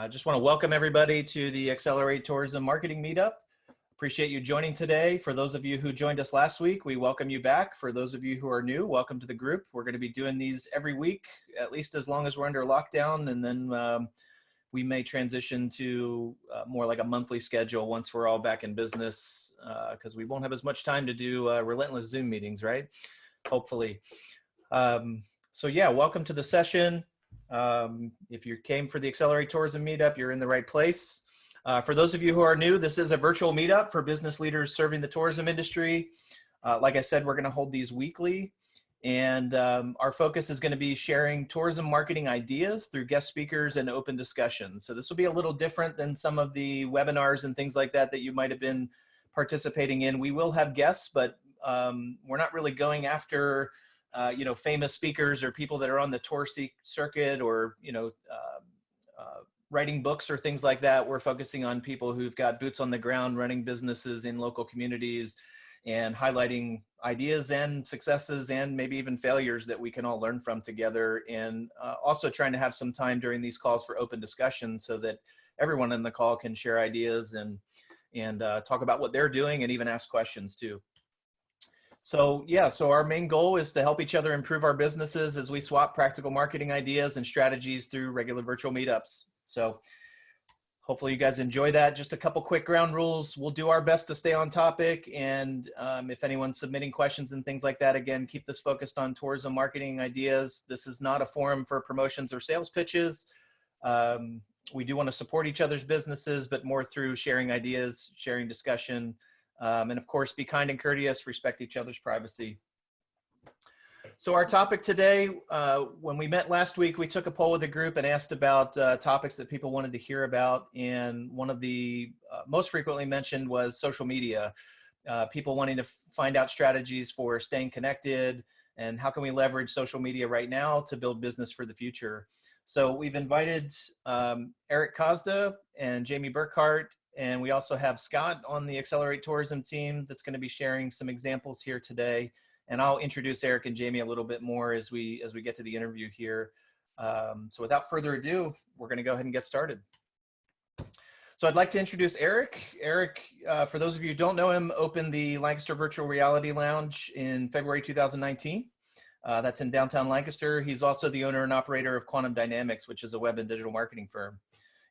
Just want to welcome everybody to the Accelerate Tourism Marketing Meetup. Appreciate you joining today. For those of you who joined us last week, we welcome you back. For those of you who are new, welcome to the group. We're going to be doing these every week, at least as long as we're under lockdown, and then we may transition to more like a monthly schedule once we're all back in business, because we won't have as much time to do relentless Zoom meetings, right? Hopefully. So yeah, welcome to the session. If you came for the Accelerate Tourism Meetup, you're in the right place. For those of you who are new, this is a virtual meetup for business leaders serving the tourism industry. Like I said, we're going to hold these weekly, and our focus is going to be sharing tourism marketing ideas through guest speakers and open discussions. So this will be a little different than some of the webinars and things like that that you might have been participating in. We will have guests, but we're not really going after famous speakers or people that are on the tour circuit or, writing books or things like that. We're focusing on people who've got boots on the ground, running businesses in local communities and highlighting ideas and successes and maybe even failures that we can all learn from together. And also trying to have some time during these calls for open discussion so that everyone in the call can share ideas and talk about what they're doing and even ask questions too. So yeah, so our main goal is to help each other improve our businesses as we swap practical marketing ideas and strategies through regular virtual meetups. So hopefully you guys enjoy that. Just a couple quick ground rules. We'll do our best to stay on topic. And if anyone's submitting questions and things like that, again, keep this focused on tourism marketing ideas. This is not a forum for promotions or sales pitches. We do want to support each other's businesses, but more through sharing ideas, sharing discussion. And of course, be kind and courteous, respect each other's privacy. So our topic today, when we met last week, we took a poll with the group and asked about topics that people wanted to hear about. And one of the most frequently mentioned was social media. People wanting to find out strategies for staying connected and how can we leverage social media right now to build business for the future. So we've invited Eric Kozda and Jamie Burkhart. And we also have Scott on the Accelerate Tourism team that's going to be sharing some examples here today. And I'll introduce Eric and Jamie a little bit more as we get to the interview here. So without further ado, we're going to go ahead and get started. So I'd like to introduce Eric. Eric, for those of you who don't know him, opened the Lancaster Virtual Reality Lounge in February 2019. That's in downtown Lancaster. He's also the owner and operator of Quantum Dynamics, which is a web and digital marketing firm.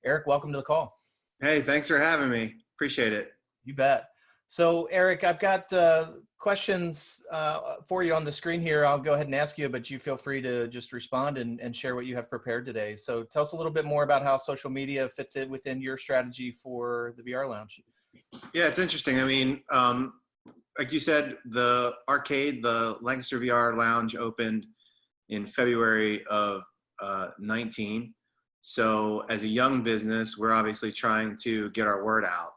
Eric, welcome to the call. Hey, thanks for having me. Appreciate it. You bet. So Eric, I've got questions for you on the screen here. I'll go ahead and ask you, but you feel free to just respond and share what you have prepared today. So tell us a little bit more about how social media fits in within your strategy for the VR Lounge. Yeah, it's interesting. I mean, like you said, the arcade, the Lancaster VR Lounge opened in February of 19. So as a young business, we're obviously trying to get our word out.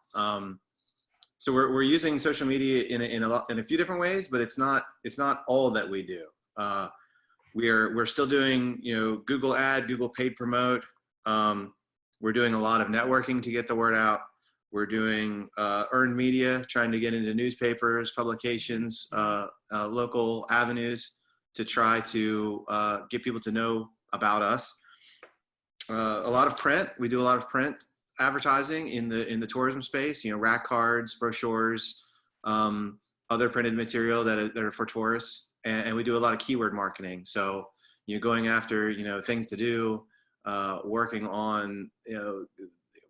So we're using social media in a few different ways, but it's not all that we do. We're still doing Google Ad, Google Paid Promote. We're doing a lot of networking to get the word out. We're doing earned media, trying to get into newspapers, publications, local avenues to try to get people to know about us. A lot of print. We do a lot of print advertising in the tourism space. Rack cards, brochures, other printed material that are for tourists, and we do a lot of keyword marketing. So going after things to do, working on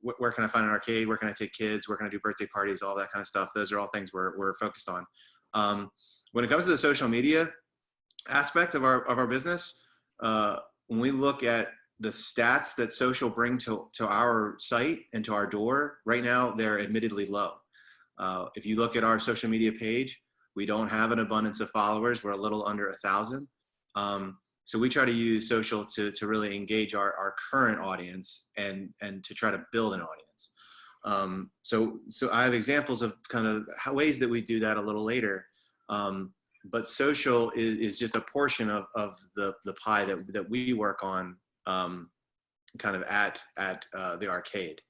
where can I find an arcade, where can I take kids, where can I do birthday parties, all that kind of stuff. Those are all things we're focused on. When it comes to the social media aspect of our business, when we look at the stats that social bring to our site and to our door, right now, they're admittedly low. If you look at our social media page, we don't have an abundance of followers. We're a little under 1,000. So we try to use social to really engage our current audience and to try to build an audience. So I have examples of kind of ways that we do that a little later. But social is just a portion of the pie that we work on kind of at the arcade.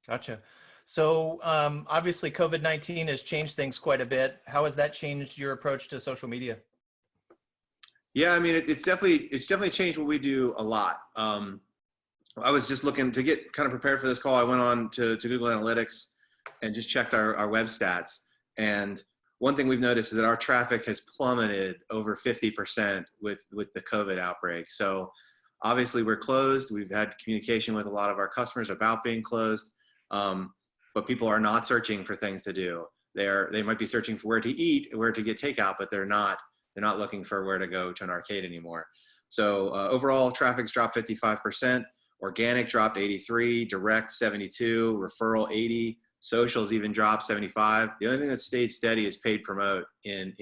Gotcha. So obviously COVID-19 has changed things quite a bit. How has that changed your approach to social media? Yeah, I mean, it's definitely changed what we do a lot. I was just looking to get kind of prepared for this call. I went on to Google Analytics and just checked our web stats. And one thing we've noticed is that our traffic has plummeted over 50% with the COVID outbreak. So obviously we're closed. We've had communication with a lot of our customers about being closed, but people are not searching for things to do. They might be searching for where to eat, where to get takeout, but they're not looking for where to go to an arcade anymore. So overall, traffic's dropped 55%. Organic dropped 83, direct 72, referral 80, socials even dropped 75. The only thing that stayed steady is paid promote in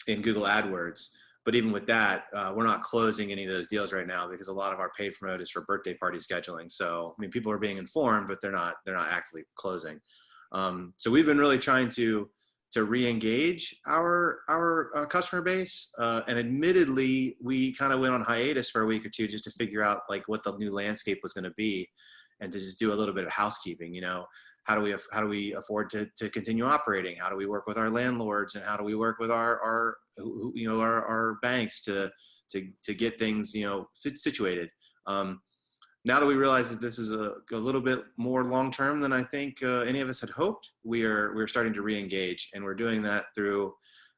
Google AdWords. But even with that, we're not closing any of those deals right now because a lot of our paid promote is for birthday party scheduling. So I mean, people are being informed, but they're not actively closing. So we've been really trying to re-engage our customer base. And admittedly, we kind of went on hiatus for a week or two just to figure out like what the new landscape was going to be, and to just do a little bit of housekeeping. How do we afford to continue operating? How do we work with our landlords, and how do we work with our banks to get things situated? Now that we realize that this is a little bit more long-term than I think any of us had hoped, we're starting to re-engage, and we're doing that through,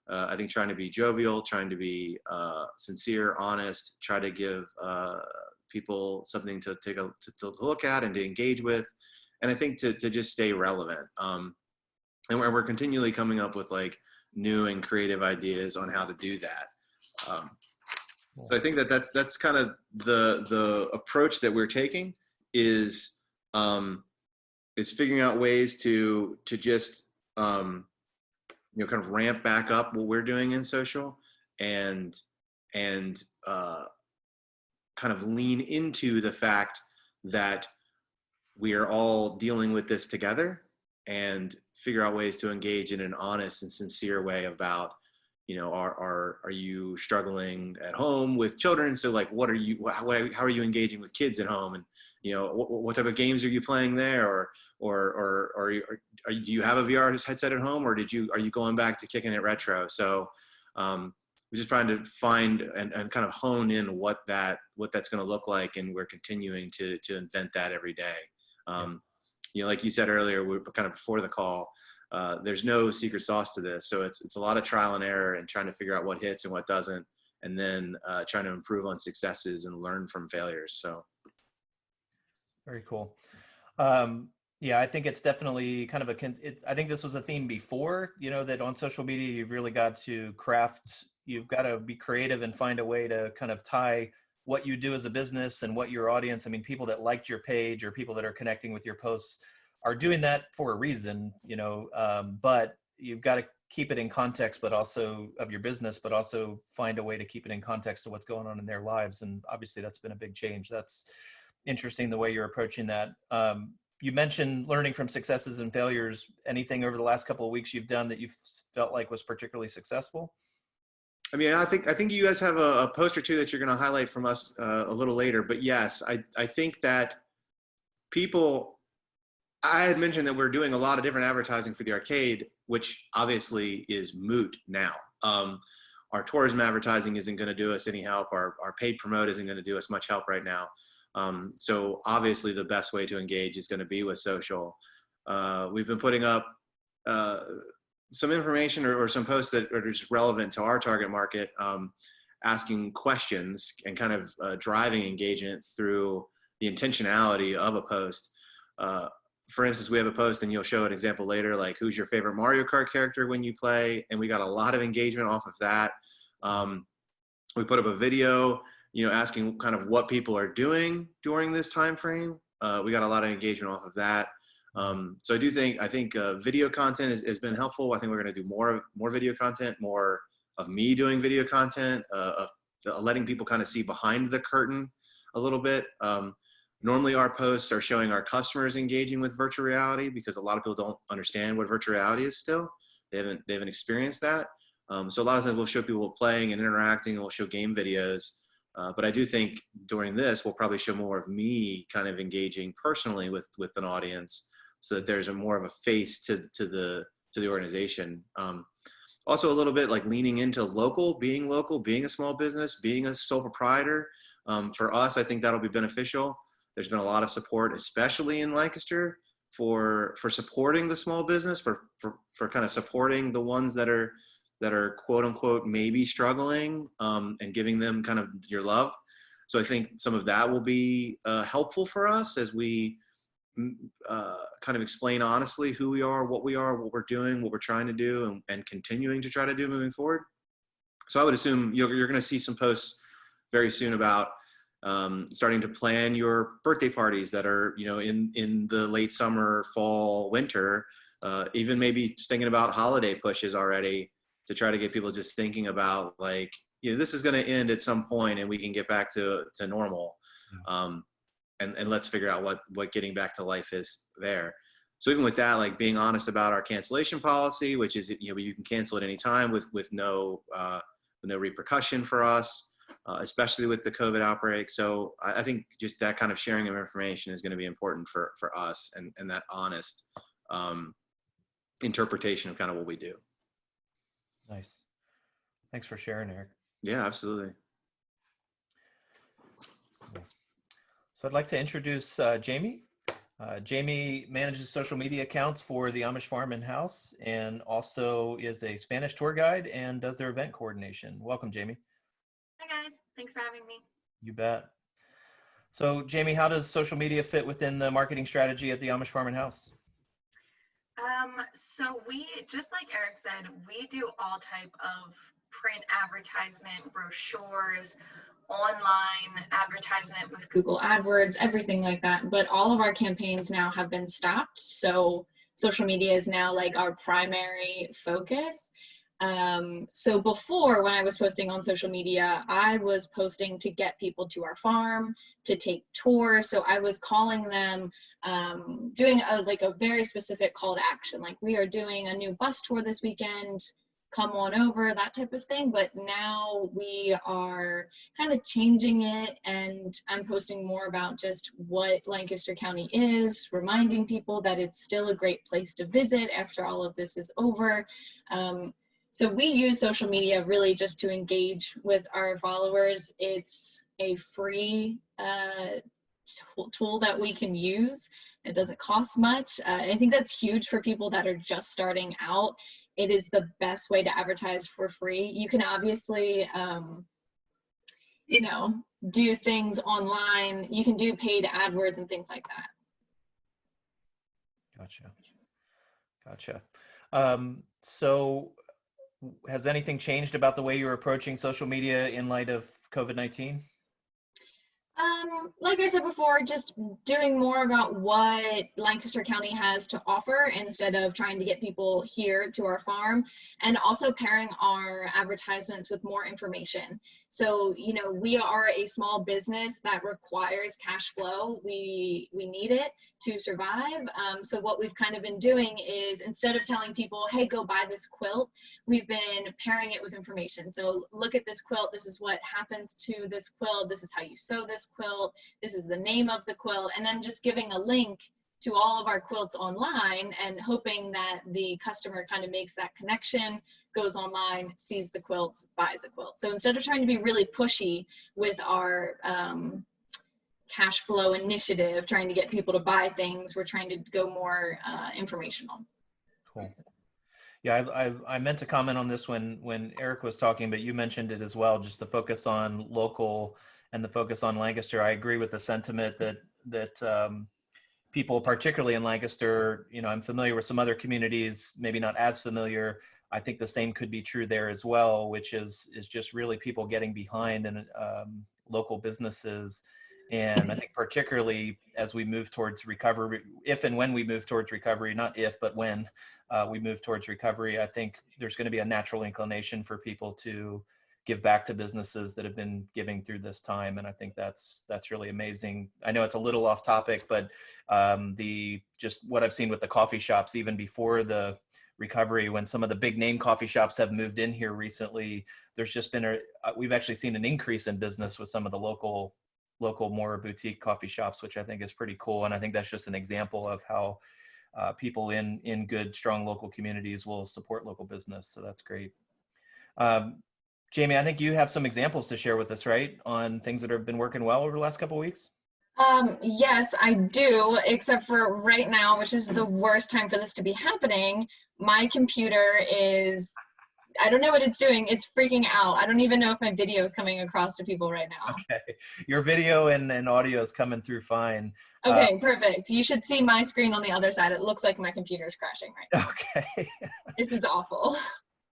I think, trying to be jovial, trying to be sincere, honest, try to give people something to look at and to engage with, and I think to just stay relevant. And we're continually coming up with like new and creative ideas on how to do that. So I think that's kind of the approach that we're taking is figuring out ways to just kind of ramp back up what we're doing in social, and kind of lean into the fact that we are all dealing with this together, and figure out ways to engage in an honest and sincere way about, are you struggling at home with children? So like, how are you engaging with kids at home? And, what type of games are you playing there? Or do you have a VR headset at home, or are you going back to kicking it retro? So we're just trying to find and kind of hone in what that's going to look like. And we're continuing to invent that every day. Like you said earlier, we're kind of before the call, there's no secret sauce to this. So it's a lot of trial and error and trying to figure out what hits and what doesn't, and then trying to improve on successes and learn from failures. So. Very cool. Yeah, I think it's definitely kind of I think this was a theme before, that on social media, you've really got to you've got to be creative and find a way to kind of tie what you do as a business and what your audience, I mean, people that liked your page or people that are connecting with your posts are doing that for a reason, but you've got to keep it in context, but also of your business, but also find a way to keep it in context of what's going on in their lives. And obviously that's been a big change. That's interesting the way you're approaching that. You mentioned learning from successes and failures. Anything over the last couple of weeks you've done that you felt like was particularly successful? I mean, I think you guys have a post or two that you're going to highlight from us a little later. But yes, I think that I had mentioned that we're doing a lot of different advertising for the arcade, which obviously is moot now. Our tourism advertising isn't going to do us any help. Our paid promote isn't going to do us much help right now. So obviously the best way to engage is going to be with social. We've been putting up some information or some posts that are just relevant to our target market, asking questions and kind of driving engagement through the intentionality of a post. For instance, we have a post, and you'll show an example later, like who's your favorite Mario Kart character when you play, and we got a lot of engagement off of that. We put up a video, asking kind of what people are doing during this time frame. We got a lot of engagement off of that. So I think video content has been helpful. I think we're going to do more video content, more of me doing video content, of letting people kind of see behind the curtain a little bit. Normally our posts are showing our customers engaging with virtual reality, because a lot of people don't understand what virtual reality is still. They haven't experienced that. So a lot of times we'll show people playing and interacting, and we'll show game videos. But I do think during this, we'll probably show more of me kind of engaging personally with an audience, so that there's more of a face to the organization. Also a little bit like leaning into local, being a small business, being a sole proprietor. For us, I think that'll be beneficial. There's been a lot of support, especially in Lancaster, for supporting the small business, for kind of supporting the ones that are quote unquote maybe struggling, and giving them kind of your love. So I think some of that will be helpful for us as we kind of explain honestly who we are, what we're doing, what we're trying to do, and continuing to try to do moving forward. So I would assume you're going to see some posts very soon about starting to plan your birthday parties that are, in the late summer, fall, winter, even maybe thinking about holiday pushes already to try to get people just thinking about like, this is going to end at some point and we can get back to normal. And let's figure out what getting back to life is there. So even with that, like being honest about our cancellation policy, which is, you can cancel at any time with no repercussion for us, especially with the COVID outbreak. So I think just that kind of sharing of information is going to be important for us, and that honest interpretation of kind of what we do. Nice. Thanks for sharing, Eric. Yeah, absolutely. So I'd like to introduce Jamie. Jamie manages social media accounts for the Amish Farm and House, and also is a Spanish tour guide and does their event coordination. Welcome, Jamie. Hi guys, thanks for having me. You bet. So Jamie, how does social media fit within the marketing strategy at the Amish Farm and House? So we, just like Eric said, we do all type of print advertisement, brochures, online advertisement with Google AdWords, everything like that. But all of our campaigns now have been stopped. So social media is now like our primary focus. So before, when I was posting on social media, I was posting to get people to our farm, to take tours. So I was calling them, doing a very specific call to action. Like, we are doing a new bus tour this weekend, come on over, that type of thing. But now we are kind of changing it, and I'm posting more about just what Lancaster County is, reminding people that it's still a great place to visit after all of this is over. So we use social media really just to engage with our followers. It's a free tool that we can use. It doesn't cost much. I think that's huge for people that are just starting out. It is the best way to advertise for free. You can obviously, do things online. You can do paid AdWords and things like that. Gotcha. So has anything changed about the way you're approaching social media in light of COVID-19? Like I said before, just doing more about what Lancaster County has to offer instead of trying to get people here to our farm, and also pairing our advertisements with more information. So, we are a small business that requires cash flow. We need it to survive. So what we've kind of been doing is, instead of telling people, hey, go buy this quilt, we've been pairing it with information. So look at this quilt. This is what happens to this quilt. This is how you sew this quilt. This is the name of the quilt. And then just giving a link to all of our quilts online and hoping that the customer kind of makes that connection, goes online, sees the quilts, buys a quilt. So instead of trying to be really pushy with our cash flow initiative, trying to get people to buy things, we're trying to go more informational. Cool. Yeah, I meant to comment on this when Eric was talking, but you mentioned it as well, just the focus on local and the focus on Lancaster. I agree with the sentiment that people, particularly in Lancaster, I'm familiar with some other communities, maybe not as familiar. I think the same could be true there as well, which is just really people getting behind in local businesses. And I think particularly as we move towards recovery, if and when we move towards recovery, not if, but when we move towards recovery, I think there's going to be a natural inclination for people to give back to businesses that have been giving through this time. And I think that's really amazing. I know it's a little off topic, but just what I've seen with the coffee shops, even before the recovery, when some of the big name coffee shops have moved in here recently, there's just been we've actually seen an increase in business with some of the local more boutique coffee shops, which I think is pretty cool. And I think that's just an example of how people in good, strong local communities will support local business. So that's great. Jamie, I think you have some examples to share with us, right, on things that have been working well over the last couple of weeks? Yes, I do, except for right now, which is the worst time for this to be happening. My computer is, I don't know what it's doing. It's freaking out. I don't even know if my video is coming across to people right now. Okay. Your video and audio is coming through fine. Okay, perfect. You should see my screen on the other side. It looks like my computer is crashing right now. Okay. This is awful.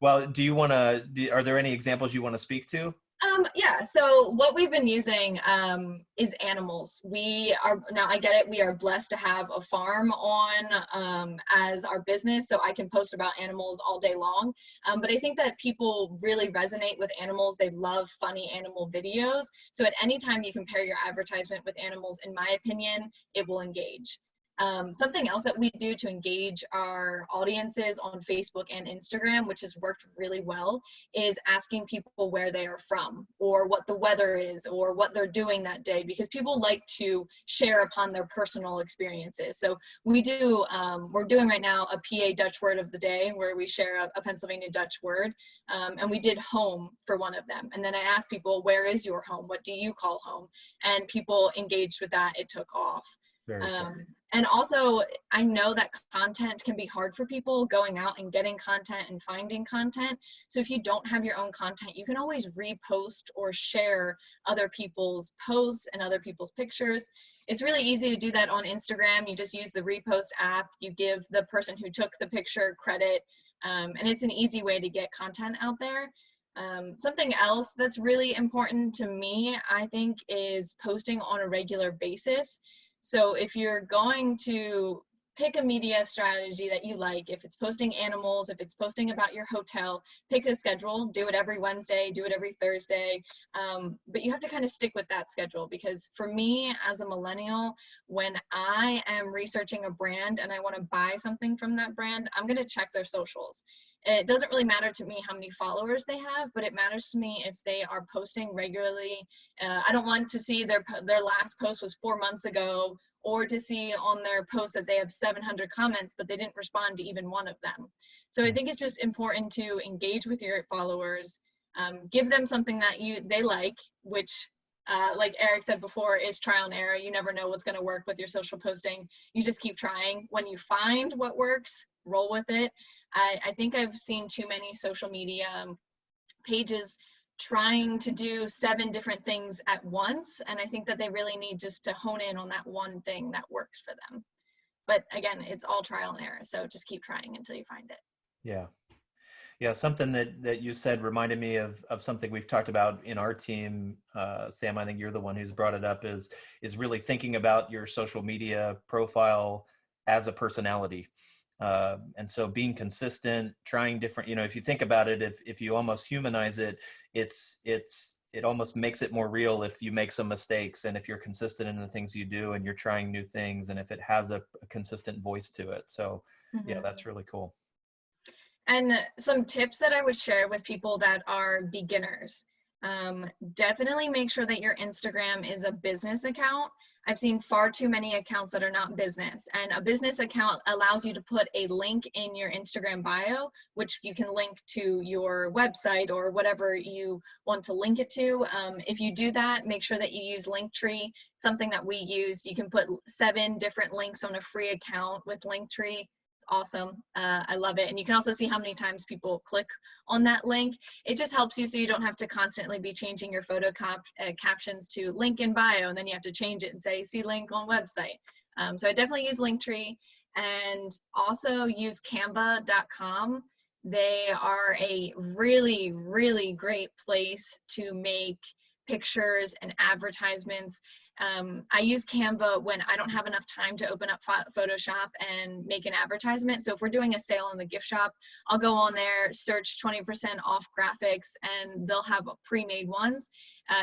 Well, do you want to, are there any examples you want to speak to? Yeah, so what we've been using is animals. We are, now I get it, we are blessed to have a farm on as our business, so I can post about animals all day long. But I think that people really resonate with animals. They love funny animal videos. So at any time you compare your advertisement with animals, in my opinion, it will engage. Something else that we do to engage our audiences on Facebook and Instagram, which has worked really well, is asking people where they are from or what the weather is or what they're doing that day, because people like to share upon their personal experiences. So we do, we're doing right now a PA Dutch word of the day where we share a Pennsylvania Dutch word, and we did home for one of them. And then I asked people, where is your home? What do you call home? And people engaged with that. It took off. Very cool. And also, I know that content can be hard for people, going out and getting content and finding content. So if you don't have your own content, you can always repost or share other people's posts and other people's pictures. It's really easy to do that on Instagram. You just use the repost app. You give the person who took the picture credit, and it's an easy way to get content out there. Something else that's really important to me, I think, is posting on a regular basis. So if you're going to pick a media strategy that you like, if it's posting animals, if it's posting about your hotel, pick a schedule, do it every Wednesday, do it every Thursday. But you have to kind of stick with that schedule, because for me as a millennial, when I am researching a brand and I want to buy something from that brand, I'm going to check their socials. It doesn't really matter to me how many followers they have, but it matters to me if they are posting regularly. I don't want to see their last post was 4 months ago, or to see on their post that they have 700 comments, but they didn't respond to even one of them. So I think it's just important to engage with your followers, give them something that they like, which like Eric said before, is trial and error. You never know what's going to work with your social posting. You just keep trying. When you find what works, roll with it. I think I've seen too many social media pages trying to do 7 different things at once, and I think that they really need just to hone in on that one thing that works for them. But again, it's all trial and error, so just keep trying until you find it. Yeah. Yeah, something that you said reminded me of something we've talked about in our team. Sam, I think you're the one who's brought it up, is really thinking about your social media profile as a personality. And so being consistent, trying different, if you think about it, if you almost humanize it, it almost makes it more real if you make some mistakes, and if you're consistent in the things you do and you're trying new things, and if it has a consistent voice to it. So yeah, that's really cool. And some tips that I would share with people that are beginners. Definitely make sure that your Instagram is a business account. I've seen far too many accounts that are not business, and a business account allows you to put a link in your Instagram bio, which you can link to your website or whatever you want to link it to. If you do that, make sure that you use Linktree, something that we use. You can put 7 different links on a free account with Linktree. Awesome. I love it. And you can also see how many times people click on that link. It just helps you so you don't have to constantly be changing your photo captions to link in bio, and then you have to change it and say, see link on website. So I definitely use Linktree, and also use canva.com. They are a really, really great place to make pictures and advertisements. I use Canva when I don't have enough time to open up Photoshop and make an advertisement. So if we're doing a sale in the gift shop, I'll go on there, search 20% off graphics, and they'll have pre-made ones.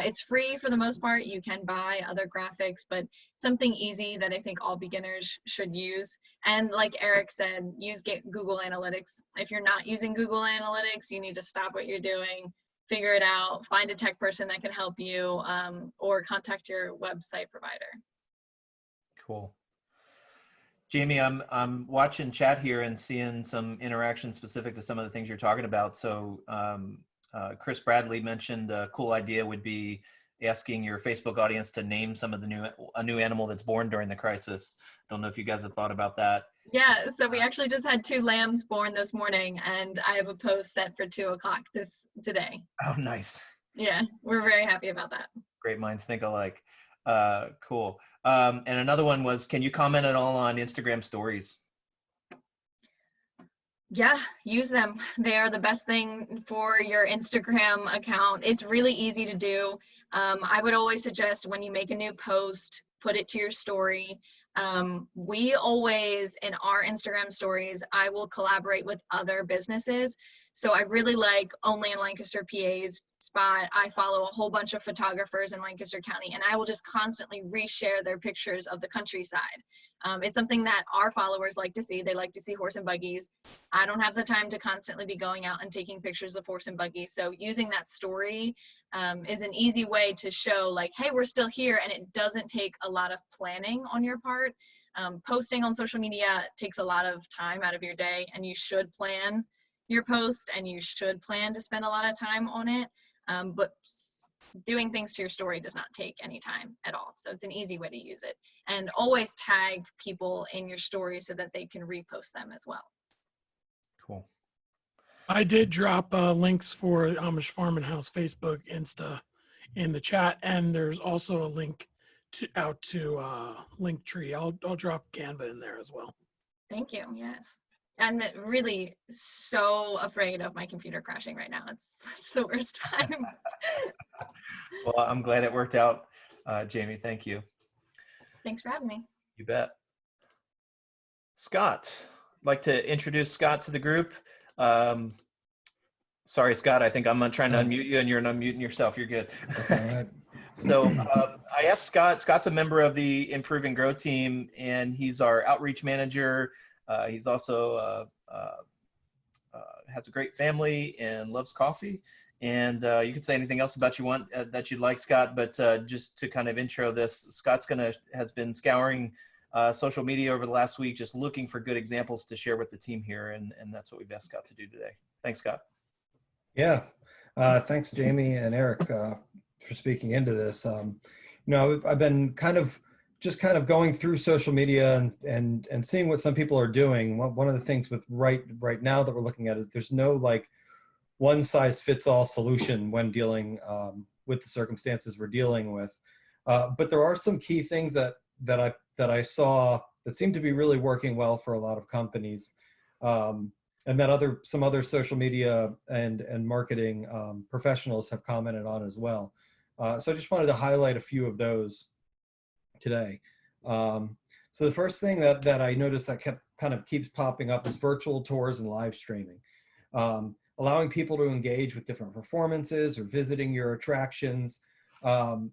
It's free for the most part. You can buy other graphics, but something easy that I think all beginners should use. And like Eric said, use Google Analytics. If you're not using Google Analytics, you need to stop what you're doing, figure it out, find a tech person that can help you, or contact your website provider. Cool. Jamie, I'm watching chat here and seeing some interaction specific to some of the things you're talking about. So Chris Bradley mentioned a cool idea would be asking your Facebook audience to name some of a new animal that's born during the crisis. Don't know if you guys have thought about that. Yeah, so we actually just had 2 lambs born this morning, and I have a post set for 2 o'clock today. Oh, nice. Yeah, we're very happy about that. Great minds think alike. Cool. And another one was, can you comment at all on Instagram stories? Yeah, use them. They are the best thing for your Instagram account. It's really easy to do. I would always suggest when you make a new post, put it to your story. We always, in our Instagram stories, I will collaborate with other businesses. So I really like Only in Lancaster PA's spot. I follow a whole bunch of photographers in Lancaster County, and I will just constantly reshare their pictures of the countryside. It's something that our followers like to see. They like to see horse and buggies. I don't have the time to constantly be going out and taking pictures of horse and buggies. So using that story is an easy way to show like, hey, we're still here, and it doesn't take a lot of planning on your part. Posting on social media takes a lot of time out of your day, and you should plan your post and you should plan to spend a lot of time on it. But doing things to your story does not take any time at all. So it's an easy way to use it. And always tag people in your story so that they can repost them as well. Cool. I did drop links for Amish Farm and House Facebook, Insta in the chat, and there's also a link out to Linktree. I'll drop Canva in there as well. Thank you. Yes. I'm really so afraid of my computer crashing right now. It's the worst time. Well, I'm glad it worked out, Jamie. Thank you. Thanks for having me. You bet. Scott, I'd like to introduce Scott to the group. Sorry, Scott, I think I'm trying to unmute you and you're unmuting yourself. You're good. That's all right. So I asked Scott's a member of the Improve and Grow team, and he's our outreach manager. He's also has a great family and loves coffee. And you can say anything else about that you'd like, Scott, but just to kind of intro this, Scott's has been scouring social media over the last week, just looking for good examples to share with the team here. And that's what we've asked Scott to do today. Thanks, Scott. Yeah. Thanks, Jamie and Eric, for speaking into this. I've been kind of going through social media and seeing what some people are doing. One of the things with right now that we're looking at is there's no like one size fits all solution when dealing with the circumstances we're dealing with. But there are some key things that I saw that seem to be really working well for a lot of companies, and that some other social media and marketing professionals have commented on as well. So I just wanted to highlight a few of those today. So the first thing that I noticed that keeps popping up is virtual tours and live streaming. Allowing people to engage with different performances or visiting your attractions. And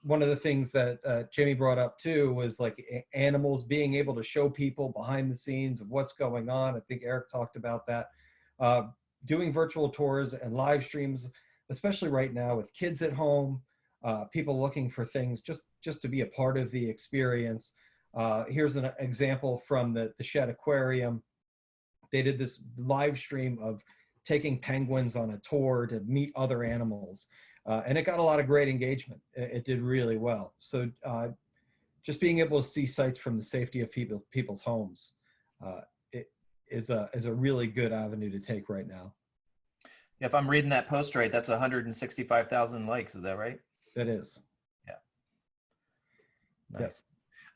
one of the things that Jamie brought up too was like animals, being able to show people behind the scenes of what's going on. I think Eric talked about that. Doing virtual tours and live streams, especially right now with kids at home, people looking for things just to be a part of the experience. Here's an example from the Shed Aquarium. They did this live stream of taking penguins on a tour to meet other animals. And it got a lot of great engagement. It did really well. So just being able to see sites from the safety of people's homes it is a really good avenue to take right now. If I'm reading that post right, that's 165,000 likes. Is that right? That is. Yeah. Nice.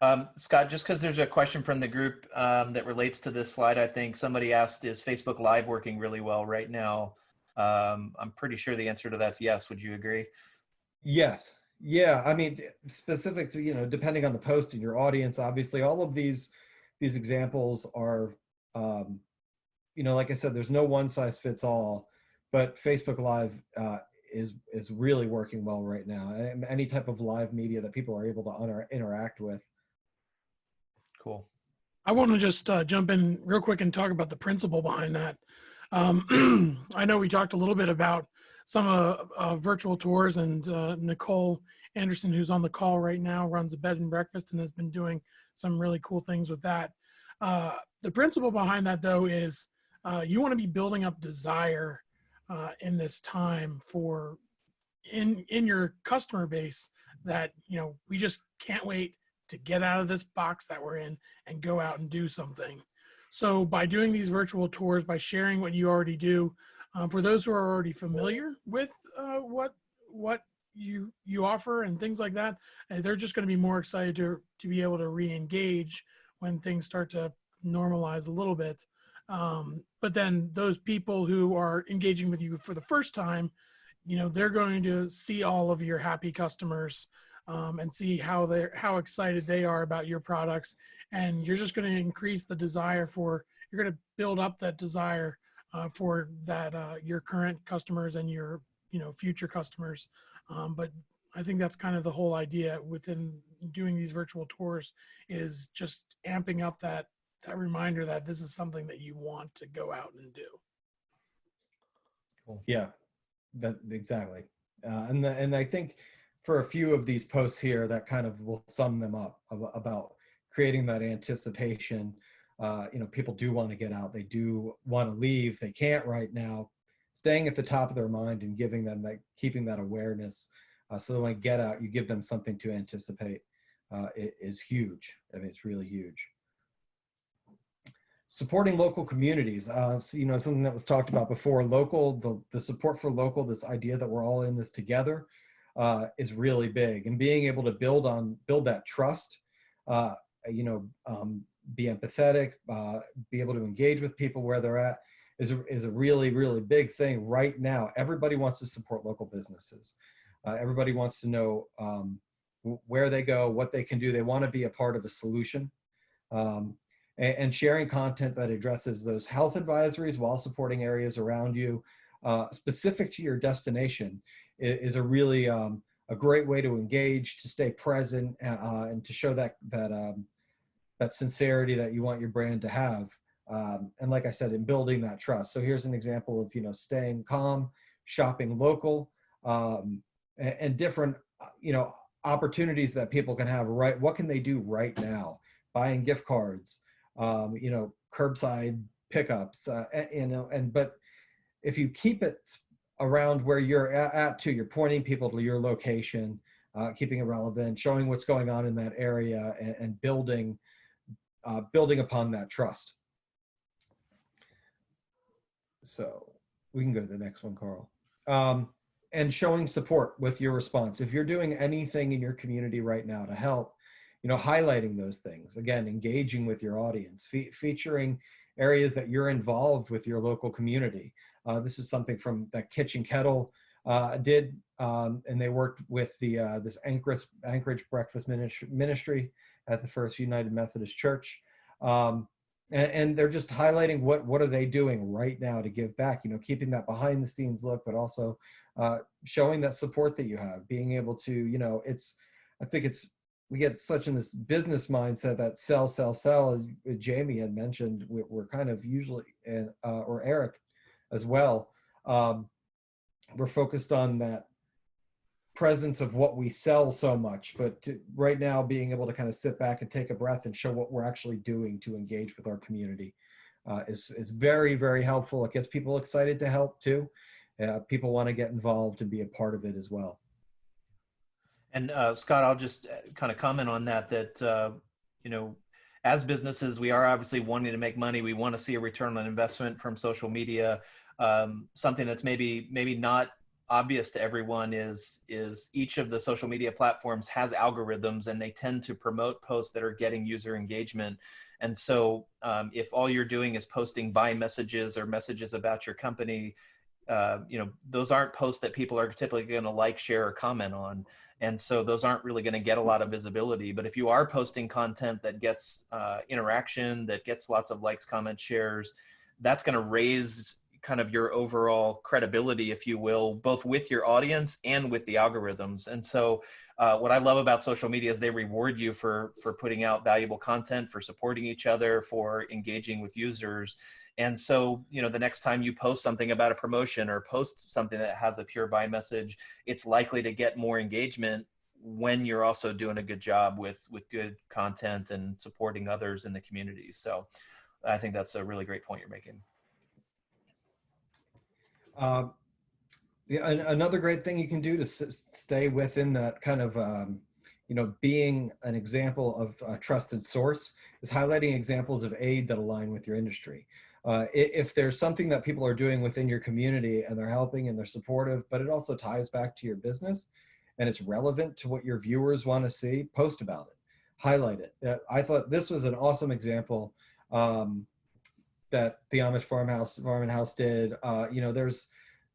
Yes. Scott, just because there's a question from the group that relates to this slide, I think somebody asked, is Facebook Live working really well right now? I'm pretty sure the answer to that's yes. Would you agree? Yes. Yeah. I mean, specific to, depending on the post and your audience, obviously all of these examples are, like I said, there's no one size fits all, but Facebook Live is really working well right now. And any type of live media that people are able to interact with. Cool. I want to just jump in real quick and talk about the principle behind that. I know we talked a little bit about some virtual tours, and Nicole Anderson, who's on the call right now, runs a bed and breakfast and has been doing some really cool things with that. The principle behind that, though, is you want to be building up desire in this time for in your customer base, that, you know, we just can't wait to get out of this box that we're in and go out and do something. So by doing these virtual tours, by sharing what you already do, for those who are already familiar with what you offer and things like that, they're just going to be more excited to be able to re-engage when things start to normalize a little bit. But then those people who are engaging with you for the first time, you know, they're going to see all of your happy customers, and see how excited they are about your products, and you're just going to increase the desire for, you're going to build up that desire for that your current customers and your, you know, future customers. But I think that's kind of the whole idea within doing these virtual tours, is just amping up that reminder that this is something that you want to go out and do. Cool. Yeah, exactly. And I think for a few of these posts here, that kind of will sum them up about creating that anticipation. You know, people do want to get out. They do want to leave. They can't right now. Staying at the top of their mind and giving them that, keeping that awareness, so that when they get out, you give them something to anticipate, is huge. I mean, it's really huge. Supporting local communities, so, you know, something that was talked about before. Local, the support for local, this idea that we're all in this together, is really big. And being able to build that trust, you know, be empathetic, be able to engage with people where they're at, is a really, really big thing right now. Everybody wants to support local businesses. Everybody wants to know where they go, what they can do. They want to be a part of a solution. And sharing content that addresses those health advisories while supporting areas around you, specific to your destination, is a really a great way to engage, to stay present, and to show that sincerity that you want your brand to have. And like I said, in building that trust. So here's an example of, you know, staying calm, shopping local, and different, you know, opportunities that people can have. Right, what can they do right now? Buying gift cards. You know, curbside pickups, you know, but if you keep it around where you're at too, you're pointing people to your location, keeping it relevant, showing what's going on in that area, and building upon that trust. So we can go to the next one, Carl. And showing support with your response. If you're doing anything in your community right now to help, you know, highlighting those things, again, engaging with your audience, featuring areas that you're involved with your local community. This is something from that Kitchen Kettle did, and they worked with the this Anchorage Breakfast Ministry at the First United Methodist Church, and they're just highlighting what are they doing right now to give back. You know, keeping that behind the scenes look, but also showing that support that you have, being able to, you know, I think we get such in this business mindset that sell, as Jamie had mentioned, we're kind of usually, and or Eric as well, we're focused on that presence of what we sell so much, but right now being able to kind of sit back and take a breath and show what we're actually doing to engage with our community is very, very helpful. It gets people excited to help too. People want to get involved and be a part of it as well. And Scott, I'll just kind of comment on that, you know, as businesses, we are obviously wanting to make money. We want to see a return on investment from social media. Something that's maybe not obvious to everyone is each of the social media platforms has algorithms, and they tend to promote posts that are getting user engagement. And so if all you're doing is posting buy messages or messages about your company, you know, those aren't posts that people are typically going to like, share, or comment on. And so those aren't really going to get a lot of visibility. But if you are posting content that gets interaction, that gets lots of likes, comments, shares, that's going to raise kind of your overall credibility, if you will, both with your audience and with the algorithms. And so what I love about social media is they reward you for putting out valuable content, for supporting each other, for engaging with users. And so, you know, the next time you post something about a promotion or post something that has a pure buy message, it's likely to get more engagement when you're also doing a good job with good content and supporting others in the community. So I think that's a really great point you're making. Another great thing you can do to stay within that kind of, you know, being an example of a trusted source is highlighting examples of aid that align with your industry. If there's something that people are doing within your community and they're helping and they're supportive, but it also ties back to your business and it's relevant to what your viewers want to see, post about it, highlight it. I thought this was an awesome example that the Amish Farm and House did. You know, there's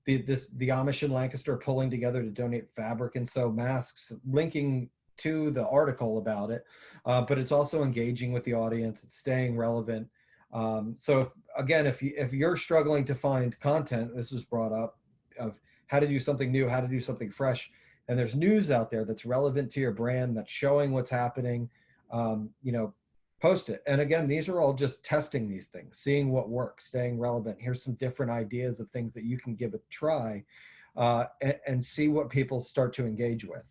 the Amish in Lancaster pulling together to donate fabric and sew masks, linking to the article about it, but it's also engaging with the audience. It's staying relevant. So if you're struggling to find content, this was brought up of how to do something new, how to do something fresh, and there's news out there that's relevant to your brand, that's showing what's happening, you know, post it. And again, these are all just testing these things, seeing what works, staying relevant. Here's some different ideas of things that you can give a try, and see what people start to engage with.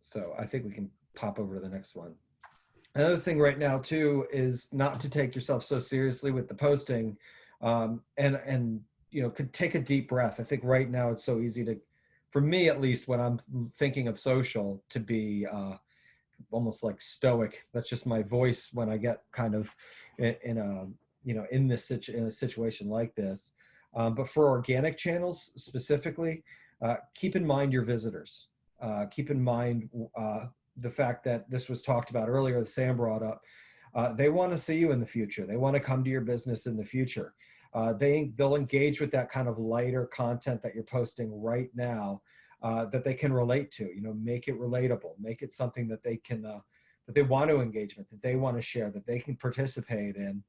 So I think we can pop over to the next one. Another thing right now too is not to take yourself so seriously with the posting, and you know, could take a deep breath. I think right now it's so easy to, for me at least, when I'm thinking of social, to be almost like stoic. That's just my voice when I get kind of in a, you know, in a situation like this. But for organic channels specifically, keep in mind your visitors. Keep in mind the fact that this was talked about earlier, that Sam brought up. They want to see you in the future. They want to come to your business in the future. They'll engage with that kind of lighter content that you're posting right now, that they can relate to. You know, make it relatable, make it something that they can, that they want to engage with, that they want to share, that they can participate in,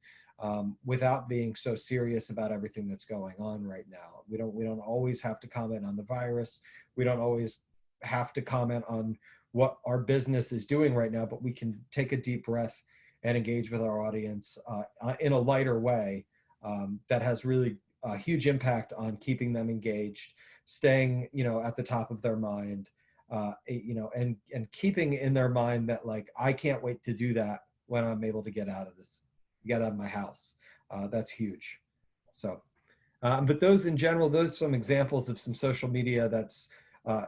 without being so serious about everything that's going on right now. We don't always have to comment on the virus. We don't always have to comment on what our business is doing right now, but we can take a deep breath and engage with our audience in a lighter way, that has really a huge impact on keeping them engaged, staying, you know, at the top of their mind, you know, and keeping in their mind that, like, I can't wait to do that when I'm able to get out of my house. That's huge. So, but those in general, those are some examples of some social media that's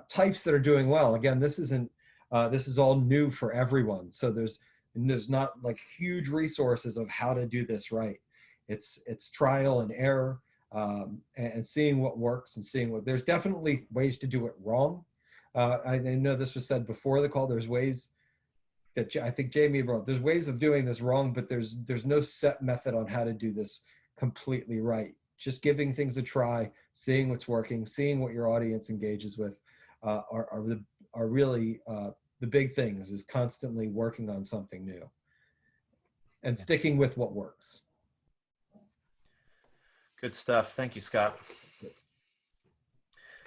types that are doing well. Again, this is all new for everyone. So there's not like huge resources of how to do this right. It's trial and error, and seeing what works and seeing what, there's definitely ways to do it wrong. I know this was said before the call, there's ways that I think Jamie brought, there's ways of doing this wrong, but there's no set method on how to do this completely right. Just giving things a try, seeing what's working, seeing what your audience engages with, are really the big things, is constantly working on something new and sticking with what works. Good stuff. Thank you, Scott.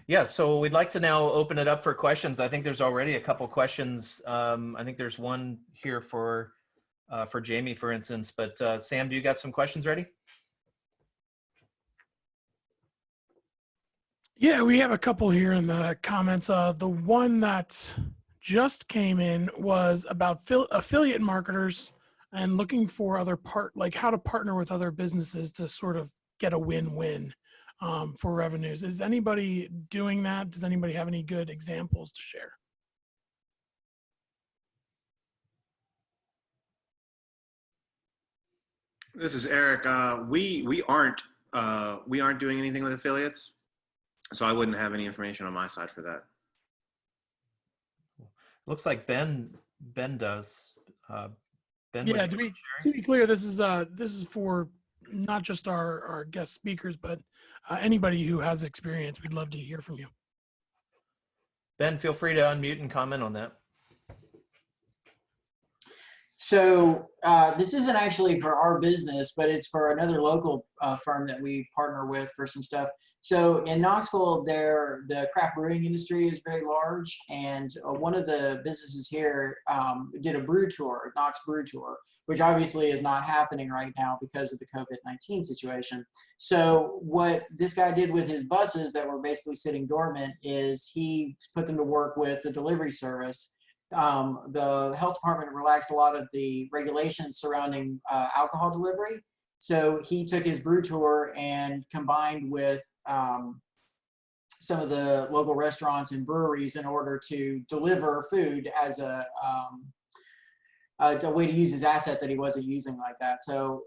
Yeah, so we'd like to now open it up for questions. I think there's already a couple questions. I think there's one here for Jamie, for instance, but Sam, do you got some questions ready? Yeah, we have a couple here in the comments. The one that just came in was about affiliate marketers and looking for like how to partner with other businesses to sort of get a win-win for revenues. Is anybody doing that? Does anybody have any good examples to share? This is Eric. We aren't doing anything with affiliates, so I wouldn't have any information on my side for that. Looks like Ben does. Ben, Yeah, to be clear, this is for not just our guest speakers, but anybody who has experience. We'd love to hear from you. Ben, feel free to unmute and comment on that. So this isn't actually for our business, but it's for another local firm that we partner with for some stuff. So in Knoxville, the craft brewing industry is very large, and one of the businesses here did a brew tour, Knox Brew Tour, which obviously is not happening right now because of the COVID-19 situation. So what this guy did with his buses that were basically sitting dormant is he put them to work with the delivery service. The health department relaxed a lot of the regulations surrounding alcohol delivery. So he took his brew tour and combined with some of the local restaurants and breweries in order to deliver food as a way to use his asset that he wasn't using like that. So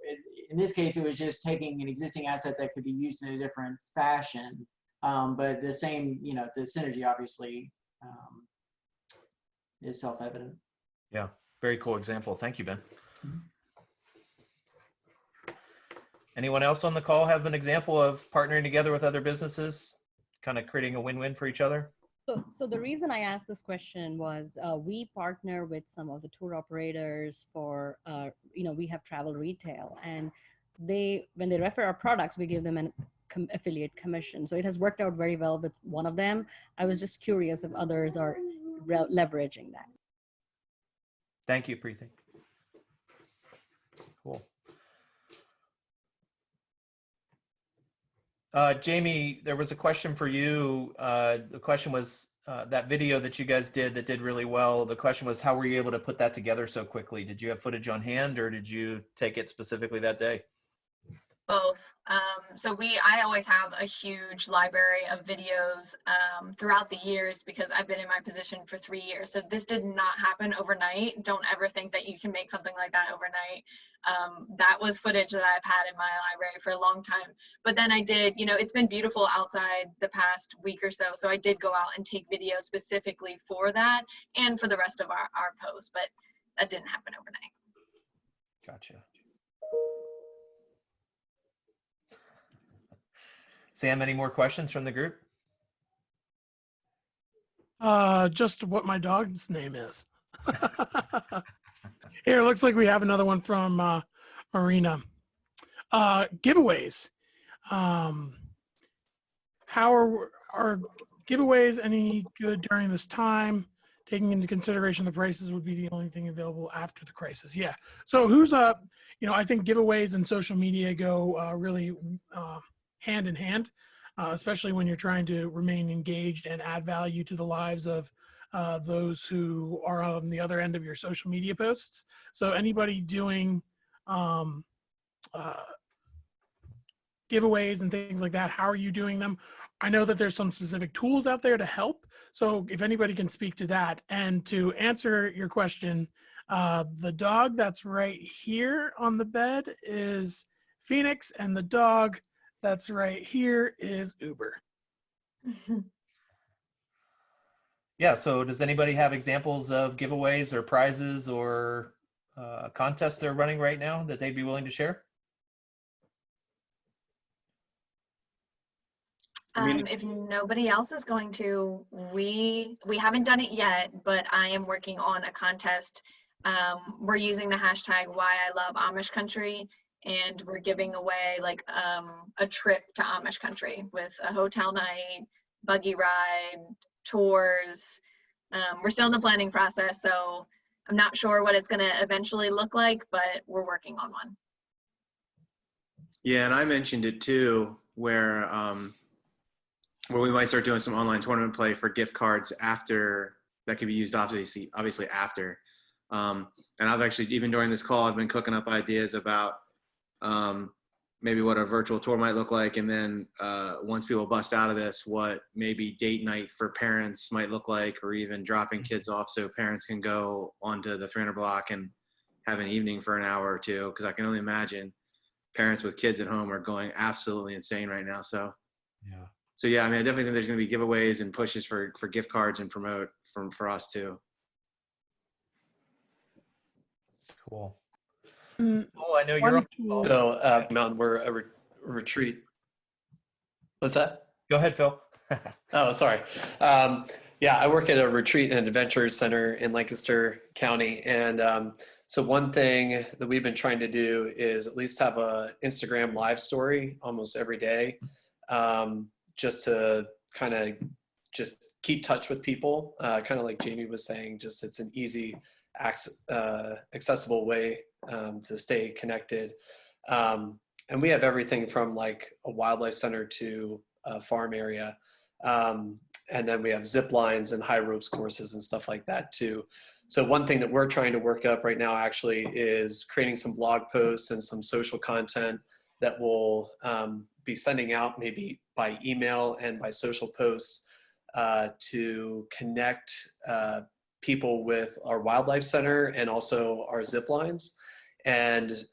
in this case, it was just taking an existing asset that could be used in a different fashion. But the same, the synergy obviously is self-evident. Yeah, very cool example. Thank you, Ben. Mm-hmm. Anyone else on the call have an example of partnering together with other businesses, kind of creating a win-win for each other? So the reason I asked this question was we partner with some of the tour operators for, we have travel retail, and when they refer our products, we give them an affiliate commission. So it has worked out very well with one of them. I was just curious if others are leveraging that. Thank you, Preeti. Cool. Jamie, there was a question for you. The question was that video that you guys did that did really well. The question was, how were you able to put that together so quickly? Did you have footage on hand, or did you take it specifically that day? Both. So I always have a huge library of videos throughout the years because I've been in my position for 3 years. So this did not happen overnight. Don't ever think that you can make something like that overnight. That was footage that I've had in my library for a long time. But then I did, it's been beautiful outside the past week or so. So I did go out and take videos specifically for that and for the rest of our posts, but that didn't happen overnight. Gotcha. Sam, any more questions from the group? Just what my dog's name is. Here, looks like we have another one from Marina. Giveaways. How are giveaways any good during this time? Taking into consideration the prices would be the only thing available after the crisis. Yeah. So who's up? I think giveaways and social media go really hand in hand, especially when you're trying to remain engaged and add value to the lives of those who are on the other end of your social media posts. So anybody doing giveaways and things like that, how are you doing them? I know that there's some specific tools out there to help. So if anybody can speak to that. And to answer your question, the dog that's right here on the bed is Phoenix, and the dog that's right here is Uber. Yeah, so does anybody have examples of giveaways or prizes or contests they're running right now that they'd be willing to share? If nobody else is going to, we haven't done it yet, but I am working on a contest. We're using the hashtag Why I Love Amish Country, and we're giving away like a trip to Amish country with a hotel night, buggy ride, tours. We're still in the planning process, so I'm not sure what it's going to eventually look like, but we're working on one. Yeah, and I mentioned it too, where we might start doing some online tournament play for gift cards after that could be used obviously after. And I've actually, even during this call, I've been cooking up ideas about maybe what a virtual tour might look like. And then once people bust out of this, what maybe date night for parents might look like, or even dropping kids off so parents can go onto the 300 block and have an evening for an hour or two. Cause I can only imagine parents with kids at home are going absolutely insane right now. So yeah, I mean, I definitely think there's going to be giveaways and pushes for gift cards and promote for us too. Cool. Oh, I know you're on. So, Mountain, we're a retreat. What's that? Go ahead, Phil. Oh, sorry. Yeah, I work at a retreat and adventure center in Lancaster County. And so one thing that we've been trying to do is at least have a Instagram live story almost every day. just to kind of just keep touch with people, kind of like Jamie was saying, just it's an easy, accessible way to stay connected. And we have everything from like a wildlife center to a farm area. And then we have zip lines and high ropes courses and stuff like that too. So one thing that we're trying to work up right now actually is creating some blog posts and some social content that will be sending out maybe by email and by social posts to connect people with our wildlife center and also our zip lines. And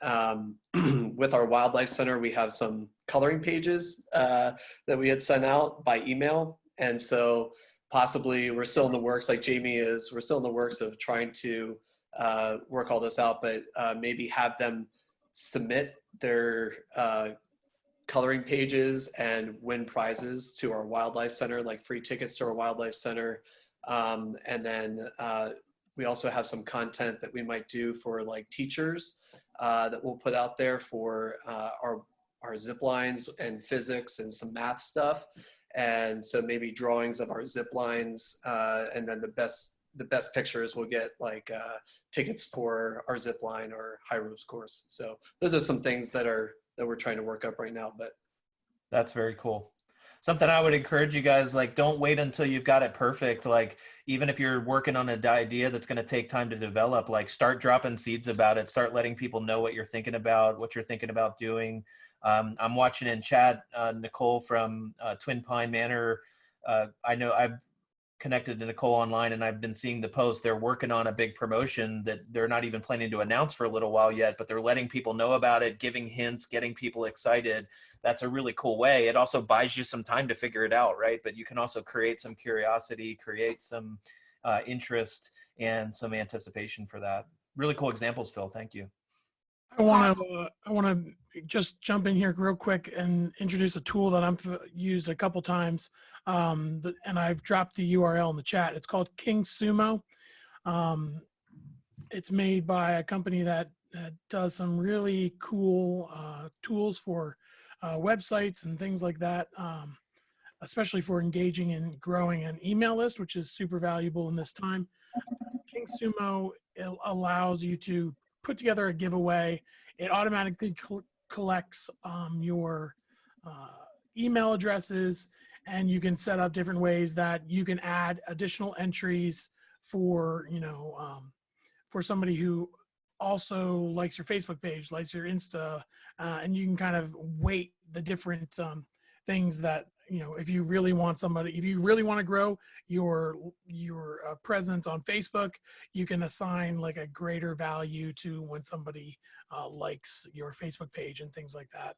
with our wildlife center, we have some coloring pages that we had sent out by email. And so possibly we're still in the works, like Jamie is, we're still in the works of trying to work all this out, but maybe have them submit their coloring pages and win prizes to our wildlife center, like free tickets to our wildlife center. And then we also have some content that we might do for like teachers that we'll put out there for our zip lines and physics and some math stuff. And so maybe drawings of our zip lines, and then the best pictures will get like tickets for our zip line or high ropes course. So those are some things that we're trying to work up right now. But that's very cool. Something I would encourage you guys, like, don't wait until you've got it perfect. Like, even if you're working on an idea that's going to take time to develop, like, start dropping seeds about it. Start letting people know what you're thinking about, what you're thinking about doing. I'm watching in chat, Nicole from Twin Pine Manor. I know I've connected to Nicole online and I've been seeing the posts. They're working on a big promotion that they're not even planning to announce for a little while yet, but they're letting people know about it, giving hints, getting people excited. That's a really cool way. It also buys you some time to figure it out, right? But you can also create some curiosity, create some interest and some anticipation for that. Really cool examples, Phil. Thank you. I want to just jump in here real quick and introduce a tool that I've used a couple times, and I've dropped the URL in the chat. It's called AppSumo. It's made by a company that does some really cool tools for websites and things like that, especially for engaging and growing an email list, which is super valuable in this time. AppSumo allows you to put together a giveaway. It automatically collects your email addresses, and you can set up different ways that you can add additional entries for, for somebody who also likes your Facebook page, likes your Insta, and you can kind of weight the different things that, if you really want if you really want to grow your presence on Facebook, you can assign like a greater value to when somebody likes your Facebook page and things like that.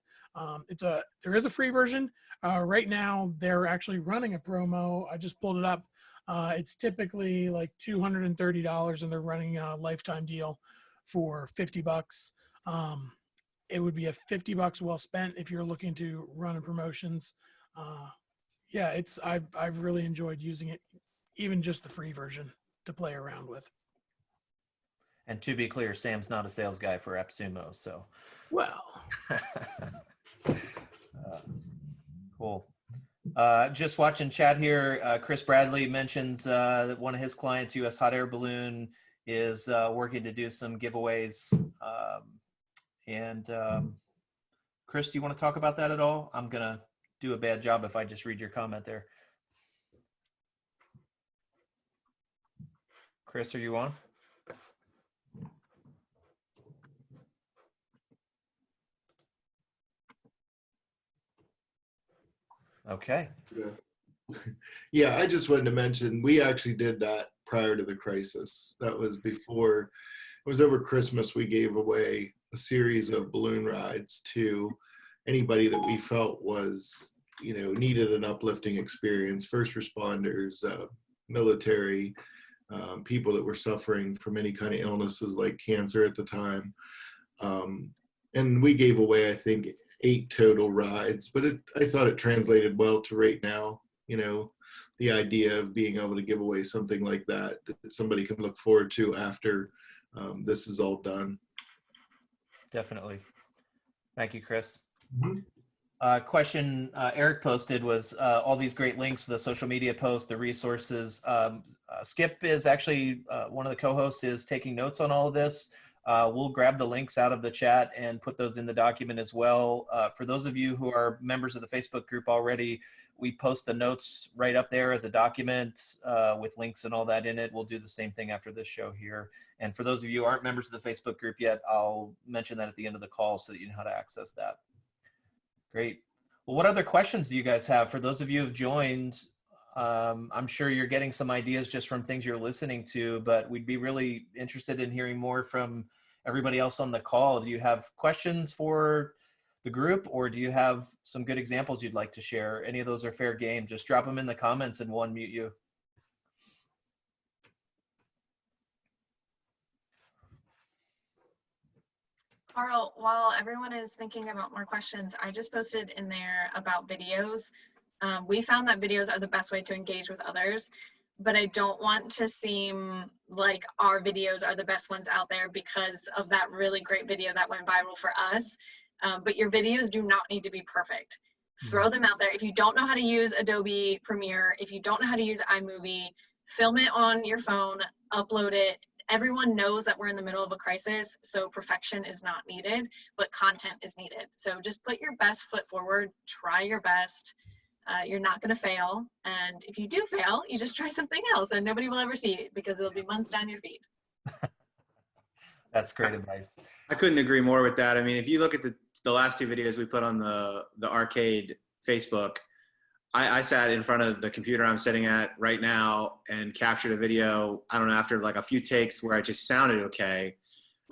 There is a free version. Right now, they're actually running a promo. I just pulled it up. It's typically like $230, and they're running a lifetime deal for $50. It would be a $50 well spent if you're looking to run promotions. Yeah, I've really enjoyed using it, even just the free version to play around with. And to be clear, Sam's not a sales guy for AppSumo, so. Well, cool. Just watching chat here. Chris Bradley mentions that one of his clients, US Hot Air Balloon, is working to do some giveaways. Chris, do you want to talk about that at all? I'm gonna do a bad job if I just read your comment there. Chris, are you on? Okay. Yeah, I just wanted to mention, we actually did that prior to the crisis. That was before, it was over Christmas, we gave away a series of balloon rides to anybody that we felt was, needed an uplifting experience, first responders, military, people that were suffering from any kind of illnesses like cancer at the time. And we gave away, I think, 8 total rides, but I thought it translated well to right now, the idea of being able to give away something like that somebody can look forward to after this is all done. Definitely. Thank you, Chris. Mm-hmm. question Eric posted was all these great links, the social media posts, the resources. Skip is actually, one of the co-hosts is taking notes on all of this. We'll grab the links out of the chat and put those in the document as well. For those of you who are members of the Facebook group already, we post the notes right up there as a document with links and all that in it. We'll do the same thing after this show here. And for those of you who aren't members of the Facebook group yet, I'll mention that at the end of the call so that you know how to access that. Great. Well, what other questions do you guys have? For those of you who've joined, I'm sure you're getting some ideas just from things you're listening to, but we'd be really interested in hearing more from everybody else on the call. Do you have questions for the group, or do you have some good examples you'd like to share? Any of those are fair game. Just drop them in the comments and we'll unmute you. Carl, while everyone is thinking about more questions, I just posted in there about videos. We found that videos are the best way to engage with others, but I don't want to seem like our videos are the best ones out there because of that really great video that went viral for us. But your videos do not need to be perfect. Throw them out there. If you don't know how to use Adobe Premiere, if you don't know how to use iMovie, film it on your phone, upload it. Everyone knows that we're in the middle of a crisis, so perfection is not needed, but content is needed. So just put your best foot forward, try your best. You're not gonna fail. And if you do fail, you just try something else and nobody will ever see it because it'll be months down your feed. That's great advice. I couldn't agree more with that. I mean, if you look at the last two videos we put on the arcade Facebook, I sat in front of the computer I'm sitting at right now and captured a video, I don't know, after like a few takes where I just sounded okay.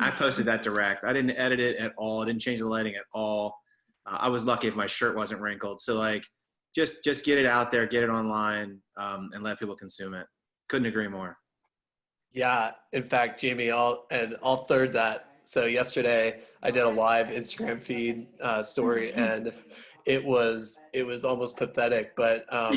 I posted that direct. I didn't edit it at all. I didn't change the lighting at all. I was lucky if my shirt wasn't wrinkled. So like, just get it out there, get it online, and let people consume it. Couldn't agree more. Yeah, in fact, Jamie, I'll third that. So yesterday I did a live Instagram feed story, and it was almost pathetic. But I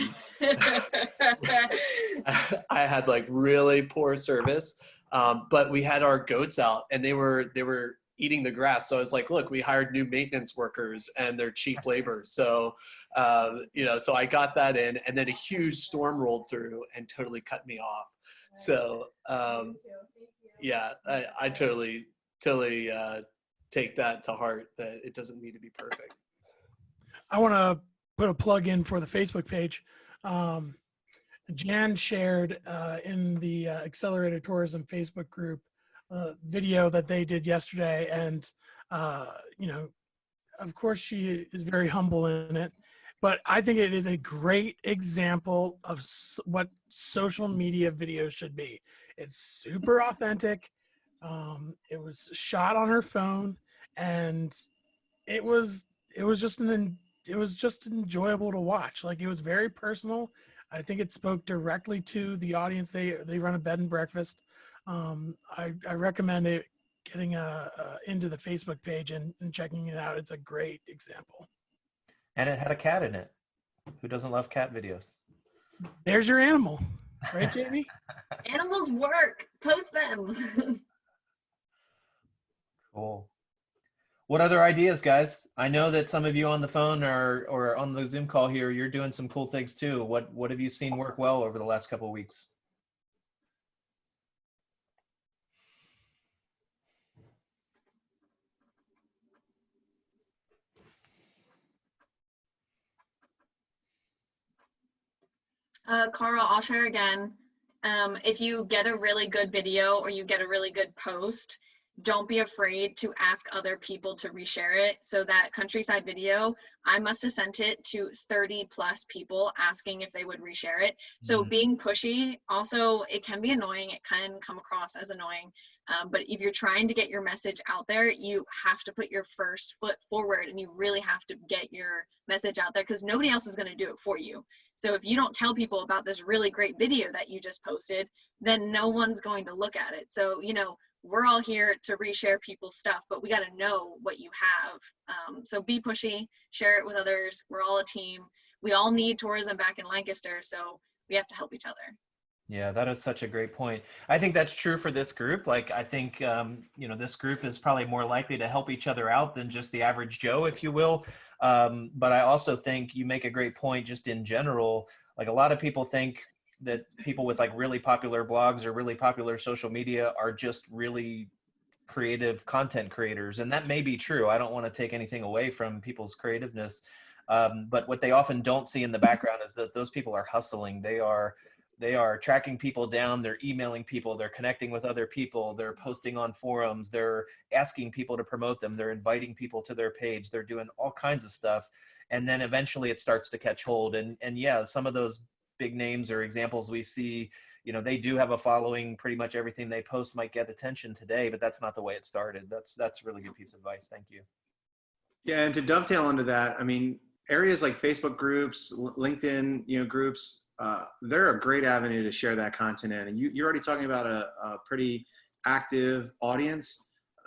had like really poor service. But we had our goats out, and they were eating the grass. So I was like, look, we hired new maintenance workers, and they're cheap labor. So so I got that in, and then a huge storm rolled through and totally cut me off. So yeah, I totally take that to heart, that it doesn't need to be perfect. I want to put a plug in for the Facebook page. Jan shared in the Accelerated Tourism Facebook group video that they did yesterday, and of course she is very humble in it, but I think it is a great example of what social media videos should be. It's super authentic. It was shot on her phone, and it was just enjoyable to watch. Like, it was very personal. I think it spoke directly to the audience. They run a bed and breakfast. I recommend it, getting into the Facebook page and checking it out. It's a great example. And it had a cat in it. Who doesn't love cat videos? There's your animal, right, Jamie? Animals work. Post them. Cool. What other ideas, guys? I know that some of you on the phone or on the Zoom call here, you're doing some cool things too. What have you seen work well over the last couple of weeks? Carl, I'll share again. If you get a really good video or you get a really good post, don't be afraid to ask other people to reshare it. So that countryside video, I must have sent it to 30 plus people asking if they would reshare it. So being pushy, also, it can be annoying. It can come across as annoying. But if you're trying to get your message out there, you have to put your first foot forward, and you really have to get your message out there, because nobody else is going to do it for you. So if you don't tell people about this really great video that you just posted, then no one's going to look at it. So, we're all here to reshare people's stuff, but we got to know what you have. So be pushy, share it with others. We're all a team. We all need tourism back in Lancaster, so we have to help each other. Yeah, that is such a great point. I think that's true for this group. Like, I think, this group is probably more likely to help each other out than just the average Joe, if you will. But I also think you make a great point just in general. Like, a lot of people think that people with like really popular blogs or really popular social media are just really creative content creators. And that may be true. I don't want to take anything away from people's creativeness. But what they often don't see in the background is that those people are hustling. They are tracking people down, they're emailing people, they're connecting with other people, they're posting on forums, they're asking people to promote them, they're inviting people to their page, they're doing all kinds of stuff. And then eventually it starts to catch hold. And yeah, some of those big names or examples we see, they do have a following. Pretty much everything they post might get attention today, but that's not the way it started. That's a really good piece of advice. Thank you. Yeah, and to dovetail into that, I mean, areas like Facebook groups, LinkedIn, groups, they're a great avenue to share that content in. And you're already talking about a pretty active audience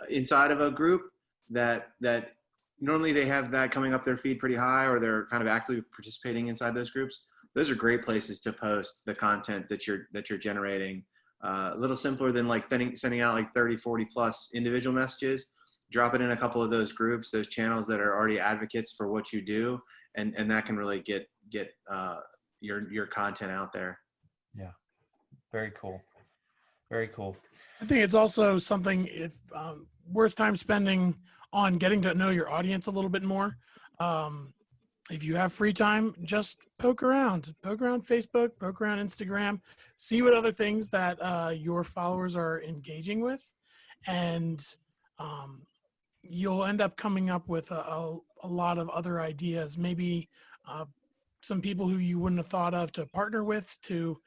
inside of a group that normally they have that coming up their feed pretty high, or they're kind of actively participating inside those groups. Those are great places to post the content that you're generating. A little simpler than like sending out like 30, 40 plus individual messages. Drop it in a couple of those groups, those channels that are already advocates for what you do, and that can really get your content out there. Yeah, very cool. Very cool. I think it's also something worth time spending on getting to know your audience a little bit more. If you have free time, just poke around Facebook, poke around Instagram, see what other things that your followers are engaging with, and you'll end up coming up with a lot of other ideas. Maybe some people who you wouldn't have thought of to partner with to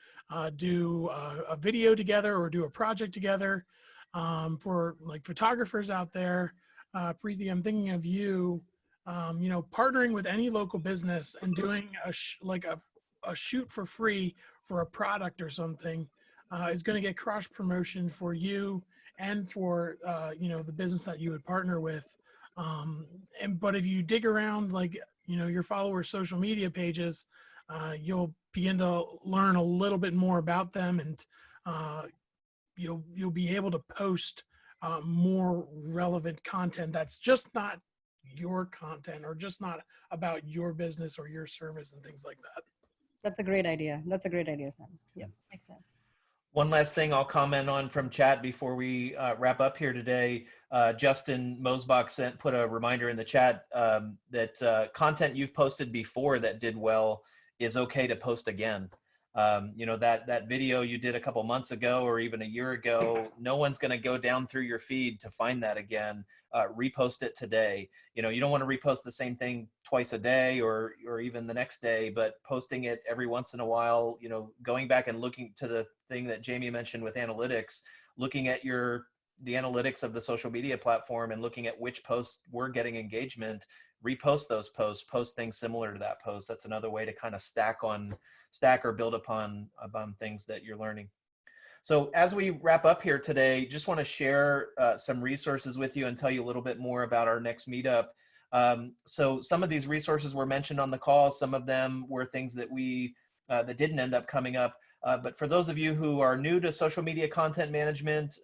do a video together or do a project together. For like photographers out there, Preeti, I'm thinking of you. Partnering with any local business and doing a shoot for free for a product or something is going to get cross promotion for you and for the business that you would partner with. But if you dig around your followers' social media pages, you'll begin to learn a little bit more about them, and you'll be able to post more relevant content that's just not your content or just not about your business or your service and things like that. That's a great idea. Sam. Yep, makes sense. One last thing I'll comment on from chat before we wrap up here today. Justin Mosbach put a reminder in the chat that content you've posted before that did well is okay to post again. That video you did a couple months ago or even a year ago, no one's going to go down through your feed to find that again. Repost it today. You don't want to repost the same thing twice a day or even the next day, but posting it every once in a while, going back and looking to the thing that Jamie mentioned with analytics, looking at the analytics of the social media platform and looking at which posts were getting engagement, repost those posts, post things similar to that post. That's another way to kind of stack or build upon things that you're learning. So as we wrap up here today, just want to share some resources with you and tell you a little bit more about our next meetup. So some of these resources were mentioned on the call. Some of them were things that that didn't end up coming up. But for those of you who are new to social media content management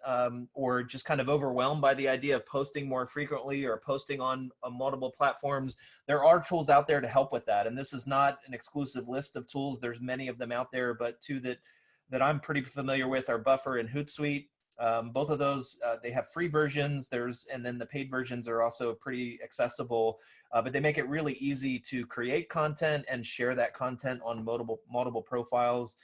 or just kind of overwhelmed by the idea of posting more frequently or posting on multiple platforms, there are tools out there to help with that. And this is not an exclusive list of tools. There's many of them out there, but two that I'm pretty familiar with are Buffer and Hootsuite. Both of those, they have free versions. And then the paid versions are also pretty accessible, but they make it really easy to create content and share that content on multiple profiles.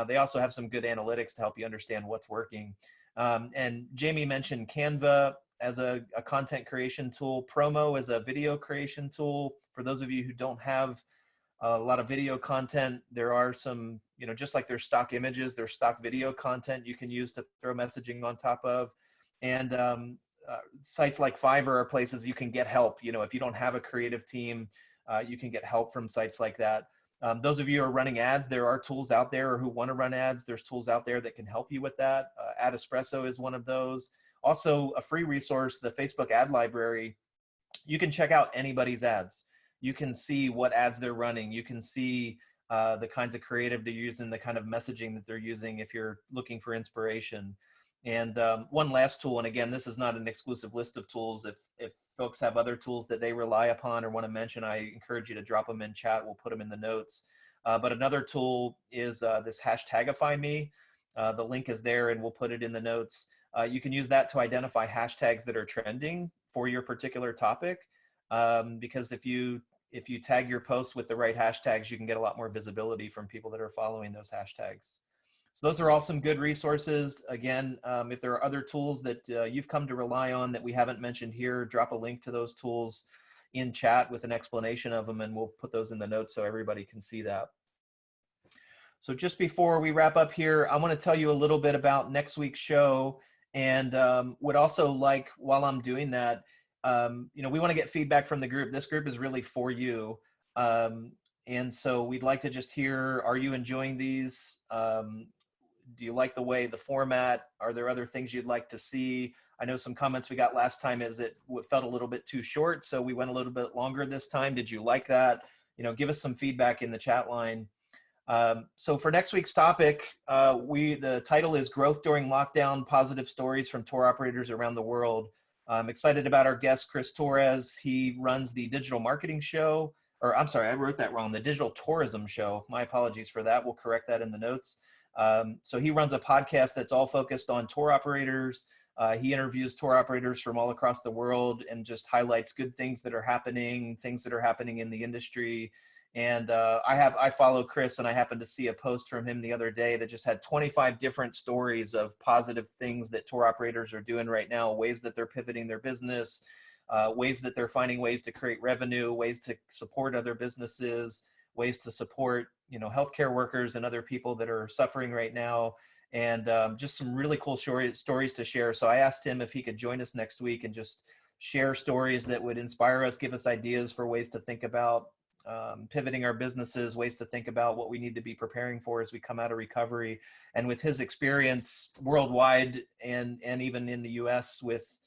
They also have some good analytics to help you understand what's working. And Jamie mentioned Canva as a content creation tool. Promo is a video creation tool. For those of you who don't have a lot of video content, there are some, just like there's stock images, there's stock video content you can use to throw messaging on top of. And sites like Fiverr are places you can get help. If you don't have a creative team, you can get help from sites like that. Those of you who are running ads, there are tools out there, or who want to run ads, there's tools out there that can help you with that. Ad Espresso is one of those. Also, a free resource, the Facebook ad library. You can check out anybody's ads. You can see what ads they're running. You can see the kinds of creative they're using, the kind of messaging that they're using if you're looking for inspiration. And one last tool, and again, this is not an exclusive list of tools. If folks have other tools that they rely upon or want to mention, I encourage you to drop them in chat. We'll put them in the notes. But another tool is this hashtagify me. The link is there and we'll put it in the notes. You can use that to identify hashtags that are trending for your particular topic. Because if you tag your posts with the right hashtags, you can get a lot more visibility from people that are following those hashtags. So those are all some good resources. Again, if there are other tools that you've come to rely on that we haven't mentioned here, drop a link to those tools in chat with an explanation of them, and we'll put those in the notes so everybody can see that. So just before we wrap up here, I want to tell you a little bit about next week's show, and would also like, while I'm doing that, we want to get feedback from the group. This group is really for you. And so we'd like to just hear, are you enjoying these? Do you like the format? Are there other things you'd like to see? I know some comments we got last time is it felt a little bit too short, so we went a little bit longer this time. Did you like that? Give us some feedback in the chat line. So for next week's topic, the title is Growth During Lockdown, Positive Stories from Tour Operators Around the World. I'm excited about our guest, Chris Torres. He runs the digital marketing show, or I'm sorry, I wrote that wrong, the digital tourism show. My apologies for that. We'll correct that in the notes. So he runs a podcast that's all focused on tour operators. He interviews tour operators from all across the world and just highlights good things that are happening, things that are happening in the industry. And I follow Chris, and I happened to see a post from him the other day that just had 25 different stories of positive things that tour operators are doing right now, ways that they're pivoting their business, ways that they're finding ways to create revenue, ways to support other businesses, ways to support, healthcare workers and other people that are suffering right now, and just some really cool stories to share. So I asked him if he could join us next week and just share stories that would inspire us, give us ideas for ways to think about pivoting our businesses, ways to think about what we need to be preparing for as we come out of recovery. And with his experience worldwide and even in the US with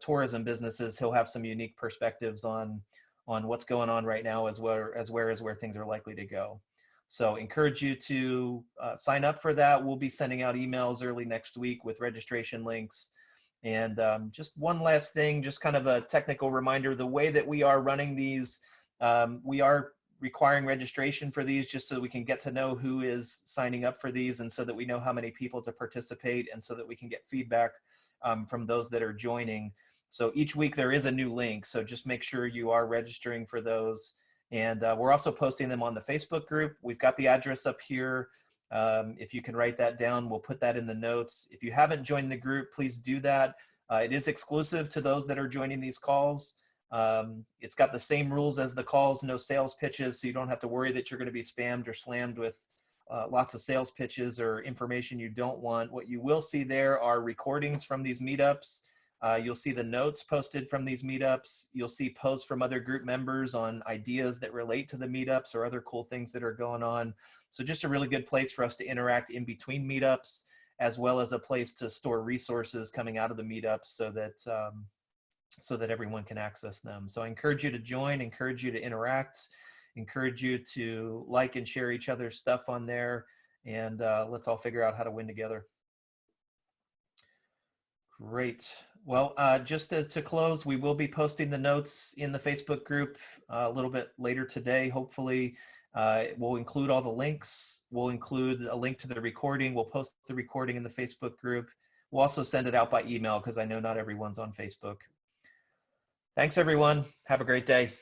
tourism businesses, he'll have some unique perspectives on what's going on right now as well as where things are likely to go. So encourage you to sign up for that. We'll be sending out emails early next week with registration links. And just one last thing, just kind of a technical reminder, the way that we are running these, we are requiring registration for these just so we can get to know who is signing up for these, and so that we know how many people to participate, and so that we can get feedback from those that are joining. So each week there is a new link, so just make sure you are registering for those. And we're also posting them on the Facebook group. We've got the address up here. If you can write that down, we'll put that in the notes. If you haven't joined the group, please do that. It is exclusive to those that are joining these calls. It's got the same rules as the calls, no sales pitches, so you don't have to worry that you're going to be spammed or slammed with lots of sales pitches or information you don't want. What you will see there are recordings from these meetups. You'll see the notes posted from these meetups. You'll see posts from other group members on ideas that relate to the meetups or other cool things that are going on. So just a really good place for us to interact in between meetups, as well as a place to store resources coming out of the meetups so that everyone can access them. So I encourage you to join, encourage you to interact, encourage you to like and share each other's stuff on there, and let's all figure out how to win together. Great. Well, just to close, we will be posting the notes in the Facebook group a little bit later today, hopefully. We'll include all the links. We'll include a link to the recording. We'll post the recording in the Facebook group. We'll also send it out by email because I know not everyone's on Facebook. Thanks, everyone. Have a great day.